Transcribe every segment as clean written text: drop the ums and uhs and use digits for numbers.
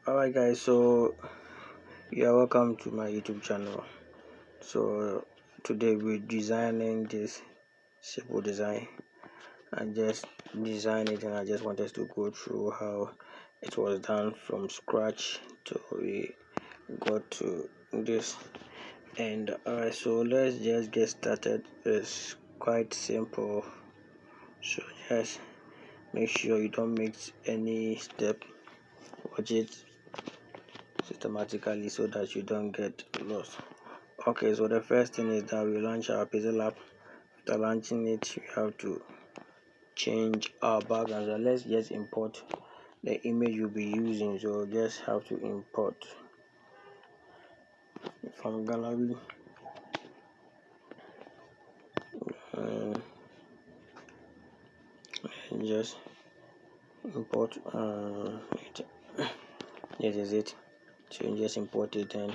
Alright guys, so you're welcome to my YouTube channel. So today we're designing this simple design. I just designed it and I just wanted to go through how it was done from scratch to we got to this. And alright, so let's just get started. It's quite simple, so just make sure you don't miss any step. Watch it systematically so that you don't get lost. Okay, so the first thing is that we launch our pixellab. After launching it, we have to change our background. So let's just import the image you'll be using. So just have to import from gallery and just import this is it. So you just import it and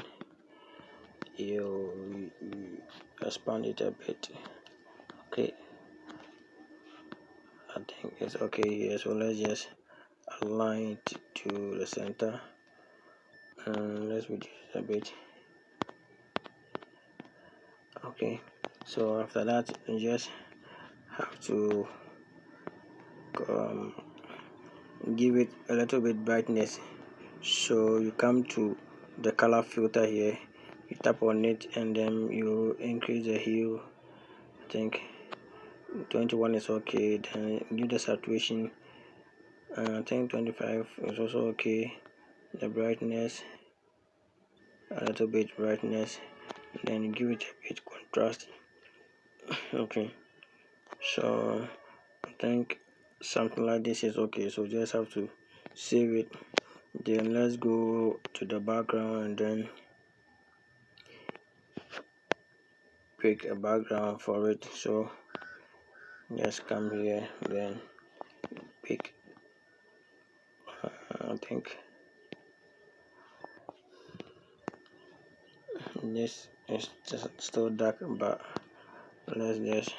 you expand it a bit. Okay, I think it's okay here. So let's just align it to the center and let's reduce it a bit. Okay, so after that you just have to give it a little bit brightness. So you come to the color filter here, you tap on it and then you increase the hue. I think 21 is okay. Then give the saturation, I think 25 is also okay. The brightness, a little bit brightness, then give it a bit contrast. Okay, so I think something like this is okay. So just have to save it. Then let's go to the background and then pick a background for it. So just come here, then pick I think this is still dark, but let's just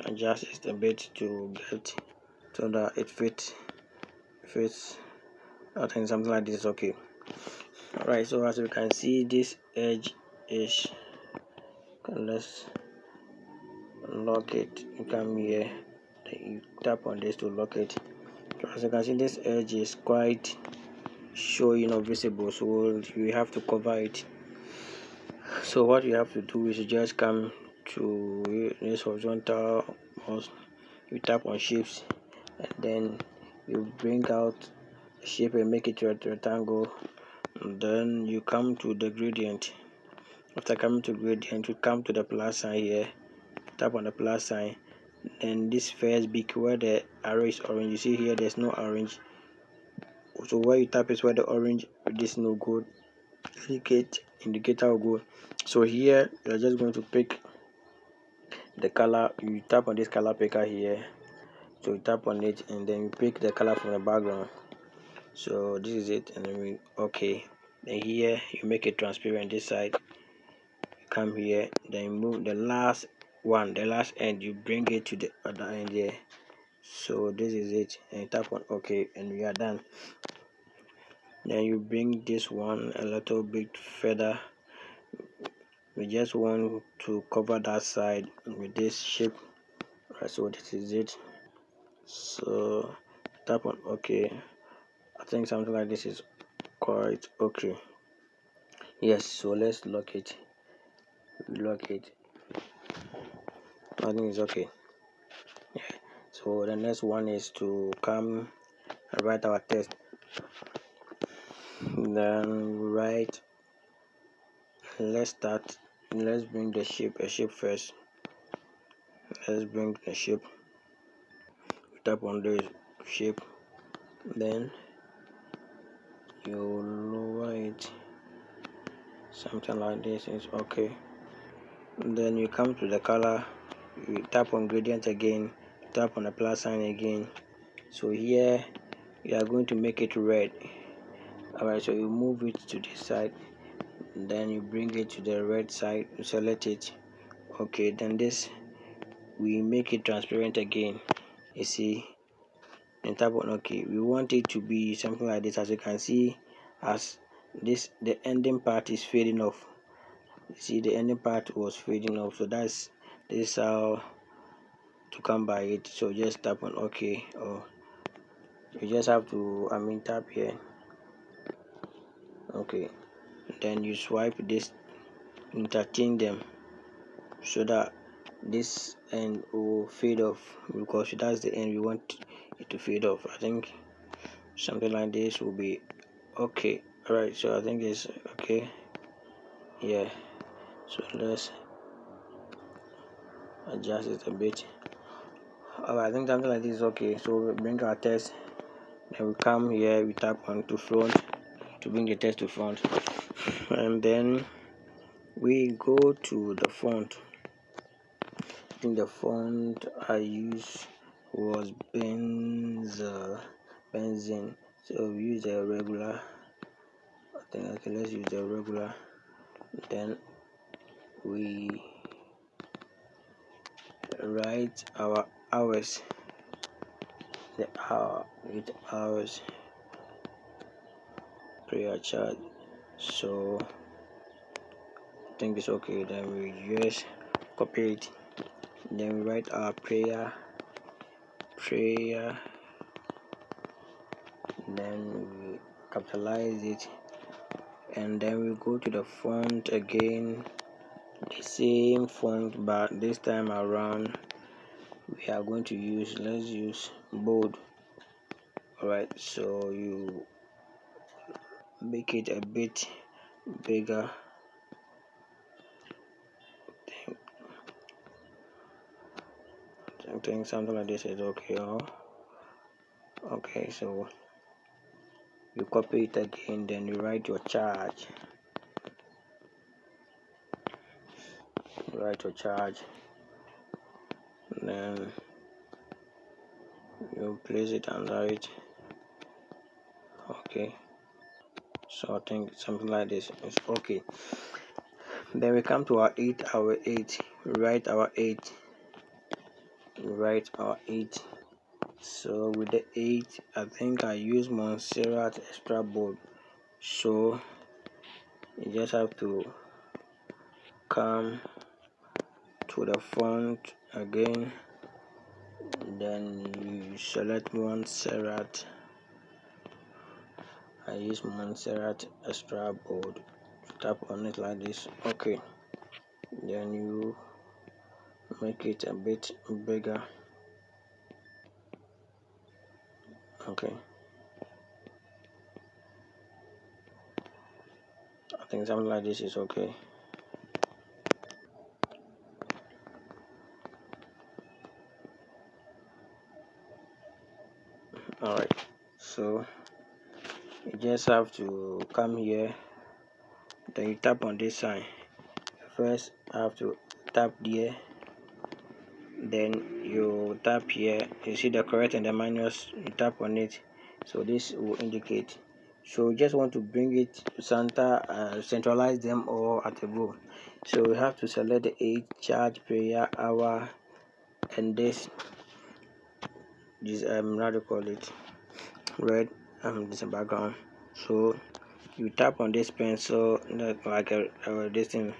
adjust it a bit to get so that it fits. I think something like this is okay. Alright, so as you can see, this edge is, let's lock it. You come here, you tap on this to lock it. So as you can see, this edge is quite showing or visible, so you have to cover it. So what you have to do is you just come to this horizontal mouse, you tap on shapes and then you bring out shape and make it a rectangle, and then you come to the gradient. After coming to gradient, you come to the plus sign here, tap on the plus sign, then this first beak where the arrow is orange, you see here there's no orange, so where you tap is where the orange this no good indicator will go. So here you're just going to pick the color. You tap on this color picker here, so you tap on it and then you pick the color from the background. So this is it, and then we okay. Then here you make it transparent this side, you come here, then you move the last one, the last end, you bring it to the other end here. So this is it, and you tap on okay and we are done. Then you bring this one a little bit further. We just want to cover that side with this shape. Right, so this is it. So tap on okay. I think something like this is quite okay. Yes, so let's lock it. I think it's okay. Yeah, so the next one is to come and write our text. Then write, let's bring the shape first. Let's bring the shape. Tap on the shape, then you lower it, something like this is okay. Then you come to the color, you tap on gradient again, tap on the plus sign again. So here you are going to make it red. Alright, so you move it to this side, then you bring it to the red side, you select it. Okay, then this we make it transparent again. You see, and tap on OK. We want it to be something like this. As you can see, as this, the ending part is fading off. You see, the ending part was fading off. So this is how to come by it. So just tap on OK, or you just have to tap here. Okay, then you swipe this, interchange them so that this end will fade off, because that's the end we want it to fade off. I think something like this will be okay. All right, so I think it's okay. Yeah, so let's adjust it a bit. All right, I think something like this is okay. So we bring our text, then we come here, we tap on to front to bring the text to front, and then we go to the font. I think the font I used was Benzin. So we use a regular. I think okay, let's use the regular. Then we write our hours. The hour with hours prayer chart. So I think it's okay. Then we just copy it. Then we write our prayer. Then we capitalize it, and then we go to the font again, the same font, but this time around we are going to use, let's use bold. All right, so you make it a bit bigger. I think something like this is okay. Okay, so you copy it again, then you write your charge. Then you place it under it. Okay, so I think something like this is okay. Then we come to our 8, write our 8. So with the 8, I think I use Montserrat Extrabold. So you just have to come to the font again, then you select Montserrat. I use Montserrat Extrabold. Tap on it like this. Okay, then you make it a bit bigger. Okay, I think something like this is okay. All right, so you just have to come here, then you tap on this sign. First I have to tap there, then you tap here, you see the correct and the minus, you tap on it, so this will indicate. So you just want to bring it to center, centralize them all at a go. So we have to select the 8, charge, prayer, hour, and this how to call it, red, this background. So you tap on this pencil, like this thing,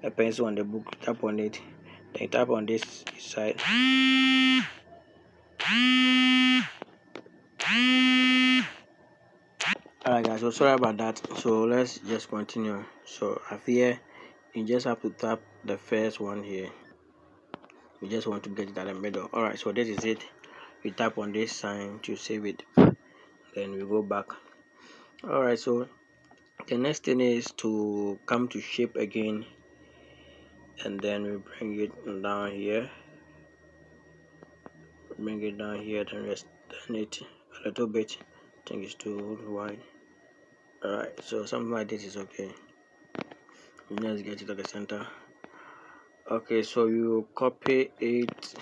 a pencil on the book, tap on it, then you tap on this side. Alright guys, so sorry about that. So let's just continue. So here you just have to tap the first one here. We just want to get it at the middle. Alright, so this is it. We tap on this sign to save it, then we go back. Alright, so the next thing is to come to shape again, and then we bring it down here. Then we extend it a little bit. I think it's too wide. Alright, so something like this is okay. Let's get it at the center. Okay, so you copy it,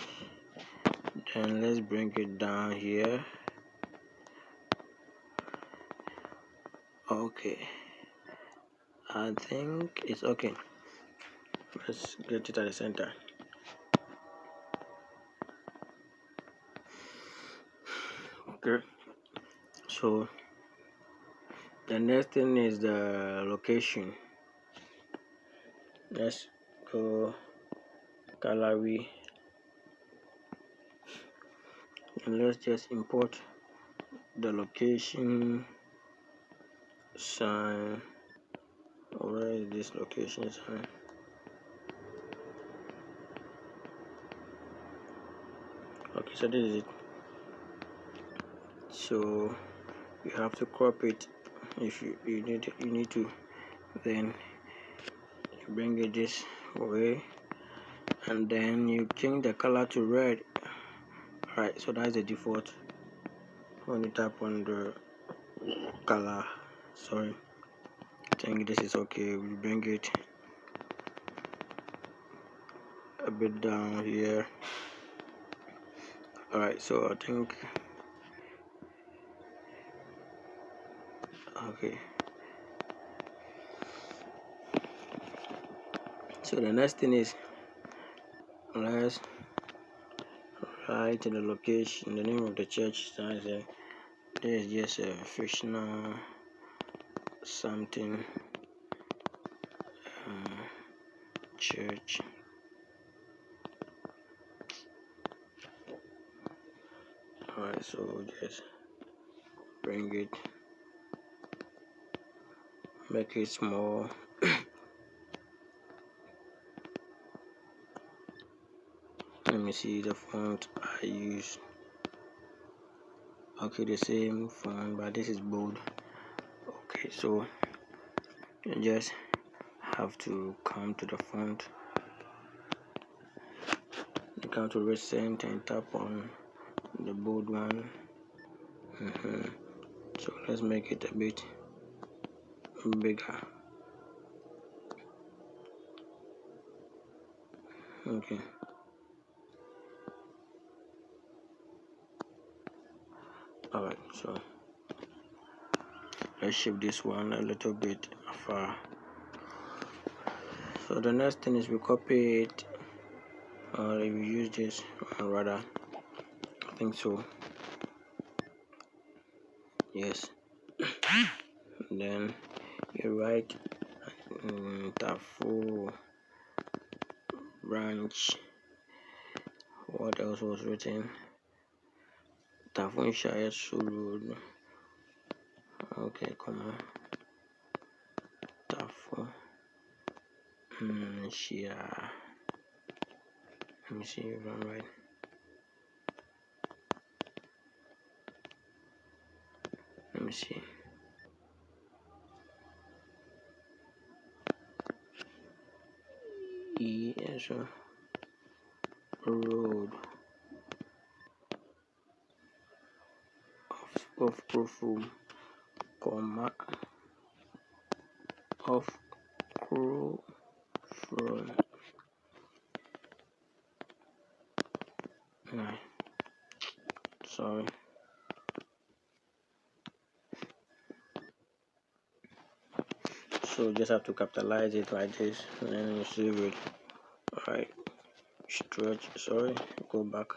then let's bring it down here. Okay, I think it's okay. Let's get it at the center. Okay, so the next thing is the location. Let's go gallery and let's just import the location sign. Where is this location sign? Okay, so this is it. So you have to crop it if you need to. Then you bring it this way, and then you change the color to red. Alright, so that's the default. When you tap on the color, sorry, I think this is okay. We bring it a bit down here. Alright, so I think okay. So the next thing is, let's write the location, the name of the church. There is just a fictional something church. Alright, so just bring it, make it small. Let me see the font I use. Okay, the same font, but this is bold. Okay, so you just have to come to the font. You come to recent and tap on the bold one. So let's make it a bit bigger. Okay. Alright, so let's shift this one a little bit far. So the next thing is we copy it, or we use this one rather. I think so. Yes. Then you write Tafo branch. What else was written? Tafo Shire Road. Okay, come on. Tafo Shire. Let me see if I'm right. Let me see. So road of Crofum, comma of Crofum. Sorry. So just have to capitalize it like this, and then you save it. Alright, stretch. Sorry, go back.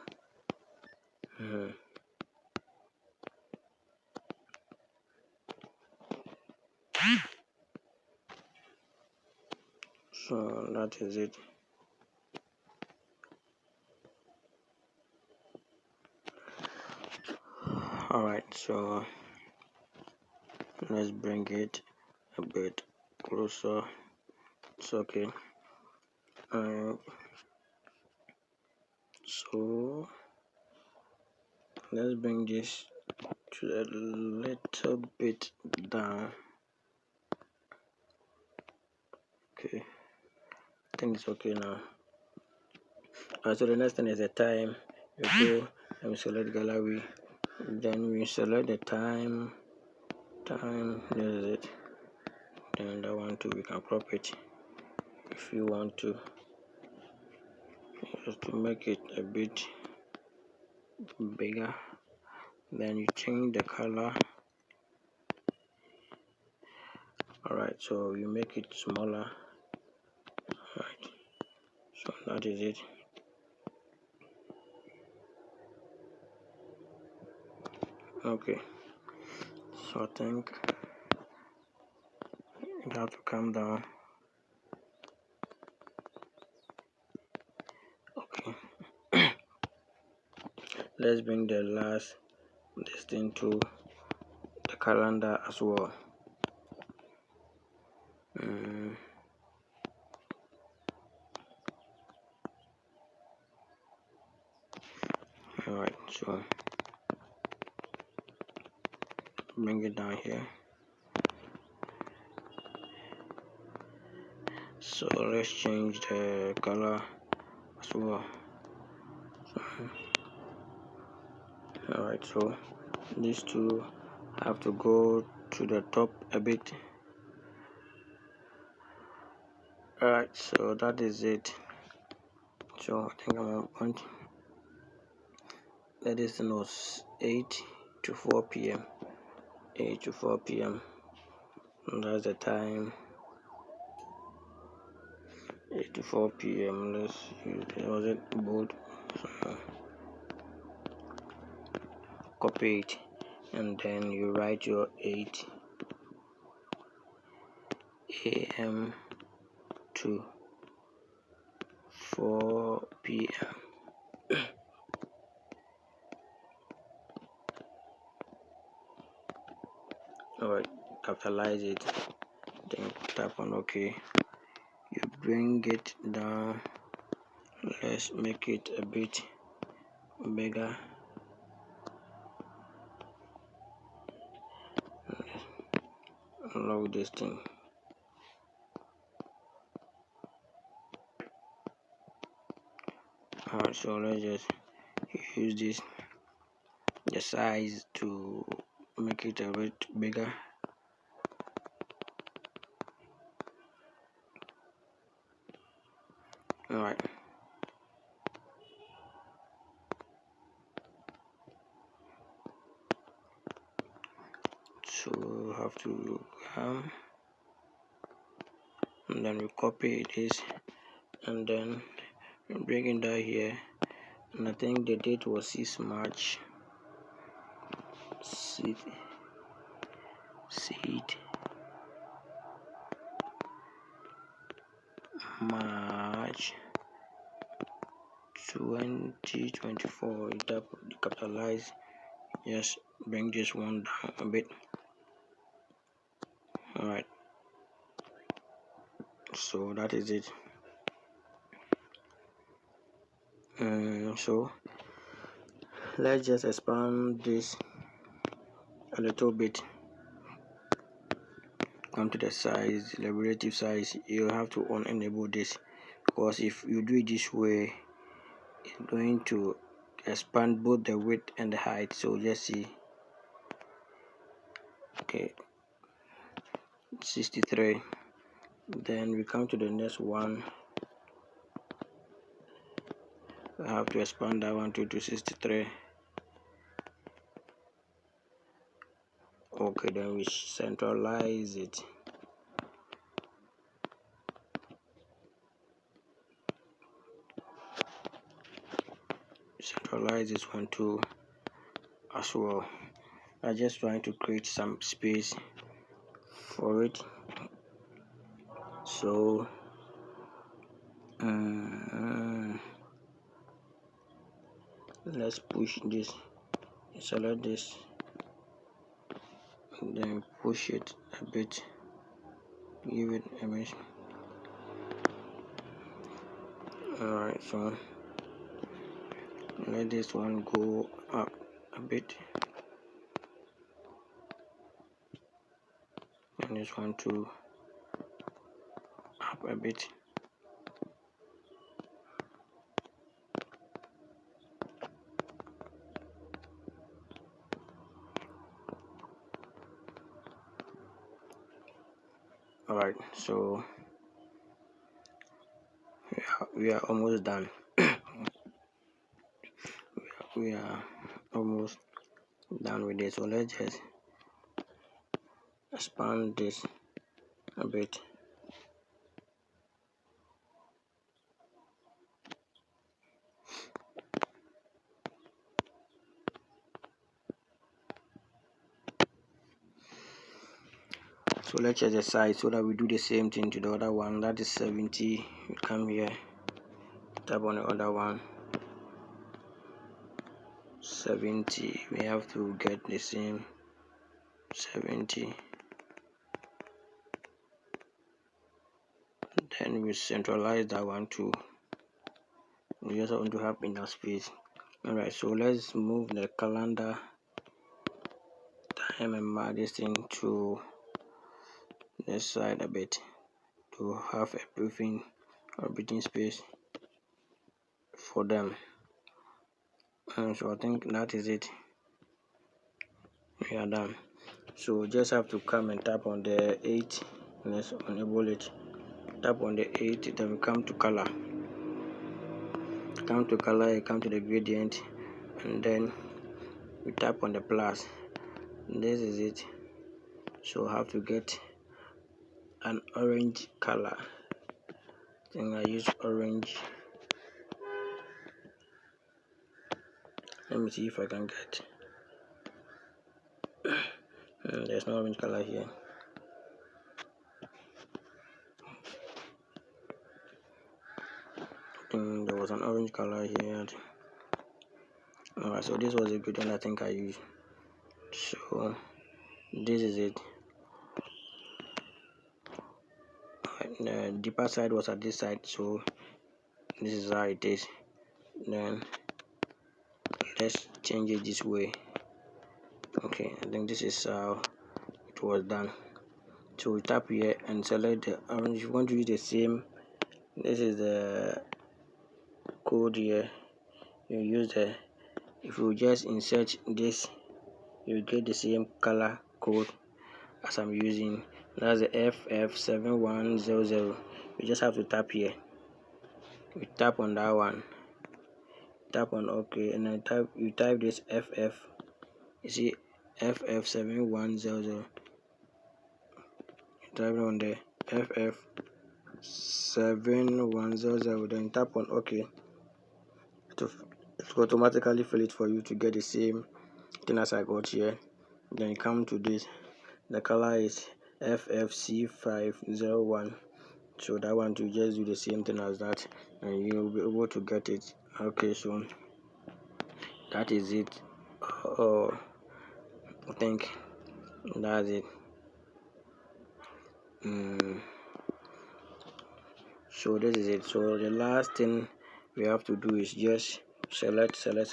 So that is it. Alright, so let's bring it a bit closer. It's okay. So let's bring this to a little bit down. Okay, I think it's okay now. So the next thing is the time. You go and select gallery, then we select the time. This is it. Then that one too, we can crop it if you want to, just to make it a bit bigger. Then you change the color. Alright, so you make it smaller. Alright, so that is it. Okay, so I think you have to calm down. Okay, let's bring the last this thing to the calendar as well. Alright, so bring it down here. So let's change the color as well. Alright, so these two have to go to the top a bit. Alright, so that is it. So I think I'm on point. That is was 8 to 4 p.m. 8 to 4 p.m. And that's the time. 8 to 4 p.m. Let's use it. Was it bold? So, copy it, and then you write your 8 a.m. to 4 p.m. Alright, capitalize it, then tap on OK. You bring it down. Let's make it a bit bigger. Unlock this thing. Alright, so let's just use this the size to make it a bit bigger. Alright, so have to and then we copy this, and then bring it down here, and I think the date was 6 March. Seed March 2024. Tap capitalize. Yes, bring this one down a bit. Alright, so that is it. So let's just expand this a little bit. Come to the size, the relative size. You have to enable this, because if you do it this way, it's going to expand both the width and the height. So just see. Okay, 63. Then we come to the next one. I have to expand that one to 63. Okay, then we centralize it. Centralize this one too as well. I'm just trying to create some space for it. So let's push this, select this, and then push it a bit, give it a image. Alright, so let this one go up a bit, and this one too up a bit. Alright, so we are almost done. we are almost done with this. So let's just expand this a bit. So let's check the size so that we do the same thing to the other one. That is 70. You come here, tap on the other one, 70. We have to get the same 70. Then we centralize that one too. We just want to have enough space. Alright, so let's move the calendar time and mark this thing to this side a bit to have a breathing space for them. And so I think that is it. We are done. So just have to come and tap on the 8. Let's enable it. Tap on the 8, then we come to color. Come to color, you come to the gradient, and then we tap on the plus. This is it. So I have to get an orange color. I think I use orange. Let me see if I can get. There's no orange color here. There was an orange color here. Alright, so this was a good one I think I used. So this is it. The deeper side was at this side, so this is how it is. Then let's change it this way. Okay, I think this is how it was done. So we tap here and select the orange. If you want to use the same, this is the code here. You use the, if you just insert this, you get the same color code as I'm using. That's the FF7100. You just have to tap here. You tap on that one, tap on OK, and then you type this FF. You see FF7100. Type on the FF7100, then tap on OK. It will automatically fill it for you to get the same thing as I got here. Then you come to this, the color is FFC501. So that one to just do the same thing as that, and you'll be able to get it. Okay, so that is it. I think that's it. So this is it. So the last thing we have to do is just select, and then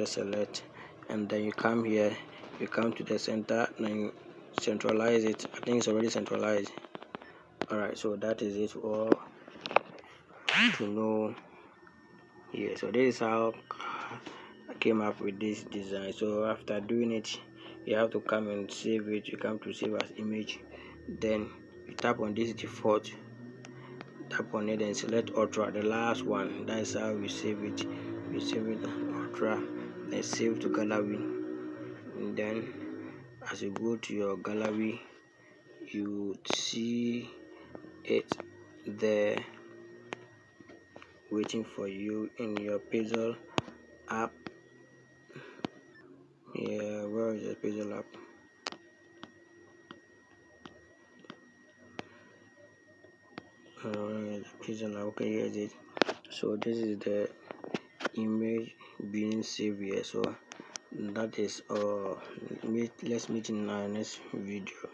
select, and then you come here, you come to the center, and you centralize it. I think it's already centralized. Alright, so that is it all to know here. So this is how I came up with this design. So after doing it, you have to come and save it. You come to save as image, then you tap on this default, tap on it and select ultra, the last one. That's how we save it. We save it ultra, then save to gallery, and then as you go to your gallery, you see it there waiting for you in your Pixel app. Yeah, where is the Pixel app? Okay, here it is. So this is the image being saved here. So that is let's meet in our next video.